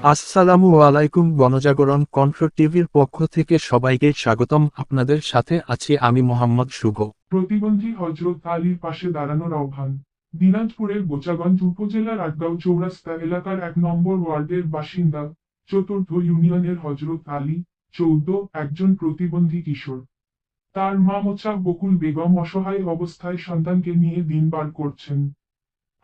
আসসালামু আলাইকুম। গণজাগরণ কণ্ঠ টিভির পক্ষ থেকে সবাইকে স্বাগতম। আপনাদের সাথে আছি আমি মোহাম্মদ শুভ। প্রতিবন্ধী হযরত আলীর পাশে দাঁড়ানোর আহ্বান। দিনাজপুরের বোচাগঞ্জ উপজেলার আটগাঁও চৌরাস্তা এলাকার ১ নম্বর ওয়ার্ডের বাসিন্দা চতুর্থ ইউনিয়নের হযরত আলী ১৪ একজন প্রতিবন্ধী কিশোর। তার মা মোচা বকুল বেগম অসহায় অবস্থায় সন্তানকে নিয়ে দিন পার করছেন।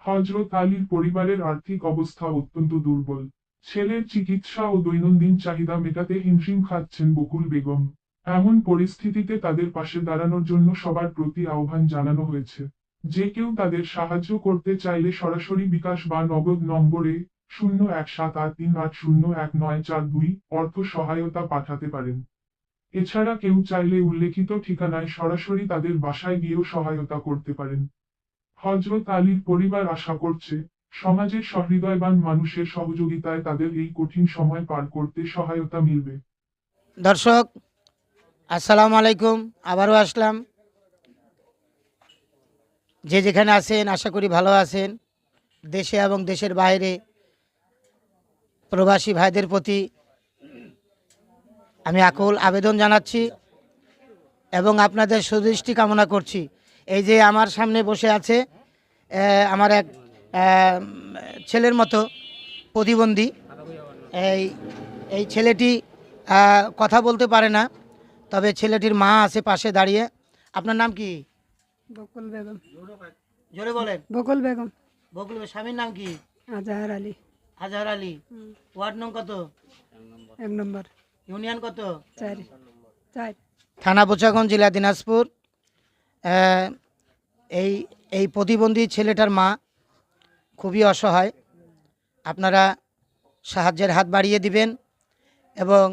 হযরত আলীর পরিবারের আর্থিক অবস্থা অত্যন্ত দুর্বল। ছেলের চিকিৎসা ও দৈনন্দিন চাহিদা মেটাতে হিমশিম খাচ্ছেন বকুল বেগম। এমন পরিস্থিতিতে তাদের পাশে দাঁড়ানোর জন্য সবার প্রতি আহ্বান জানানো হয়েছে। যে কেউ তাদের সাহায্য করতে চাইলে সরাসরি বিকাশ বা নগদ নম্বরে 0178380192 অর্থ সহায়তা পাঠাতে পারেন। এছাড়া কেউ চাইলে উল্লেখিত ঠিকানায় সরাসরি তাদের বাসায় গিয়েও সহায়তা করতে পারেন। হযরত আলীর পরিবার আশা করছে, সমাজের সহৃদয়বান মানুষের সহযোগিতায় তাদের এই কঠিন সময় পার করতে সহায়তা মিলবে। দর্শক আসসালামু আলাইকুম, আবারও আসলাম। যে যেখানে আছেন আশা করি ভালো আছেন। দেশে এবং দেশের বাইরে প্রবাসী ভাইদের প্রতি আমি আকুল আবেদন জানাচ্ছি এবং আপনাদের সুদৃষ্টি কামনা করছি। এই যে আমার সামনে বসে আছে আমার এক ছেলের মতো প্রতিবন্ধী। এই এই ছেলেটি কথা বলতে পারে না, তবে ছেলেটির মা আছে পাশে দাঁড়িয়ে। আপনার নাম কি? বকুল বেগম। জোরে বলেন। বকুল বেগম। বকুল স্বামীর নাম কি? আজহার আলী। আজহার আলী। ওয়ার্ড নং কত? 1 নম্বর। ইউনিয়ন কত? 4। থানা বোচাগঞ্জ, জেলা দিনাজপুর। এই এই প্রতিবন্ধী ছেলেটার মা খুবই অসহায়। আপনারা সাহায্যের হাত বাড়িয়ে দিবেন এবং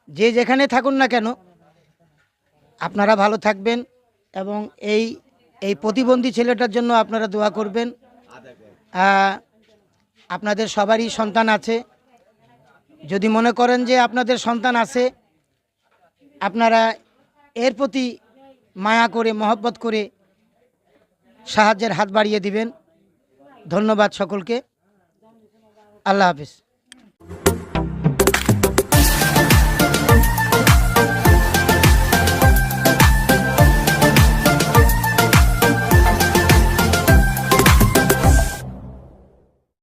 যে যেখানে থাকুন না কেন আপনারা ভালো থাকবেন এবং এই এই প্রতিবন্ধী ছেলেটার জন্য আপনারা দোয়া করবেন। আপনাদের সবারই সন্তান আছে। যদি মনে করেন যে আপনাদের সন্তান আছে, আপনারা এর প্রতি মায়া করে মহব্বত করে সাহায্যের হাত বাড়িয়ে দিবেন। ধন্যবাদ সকলকে। আল্লাহ হাফেজ।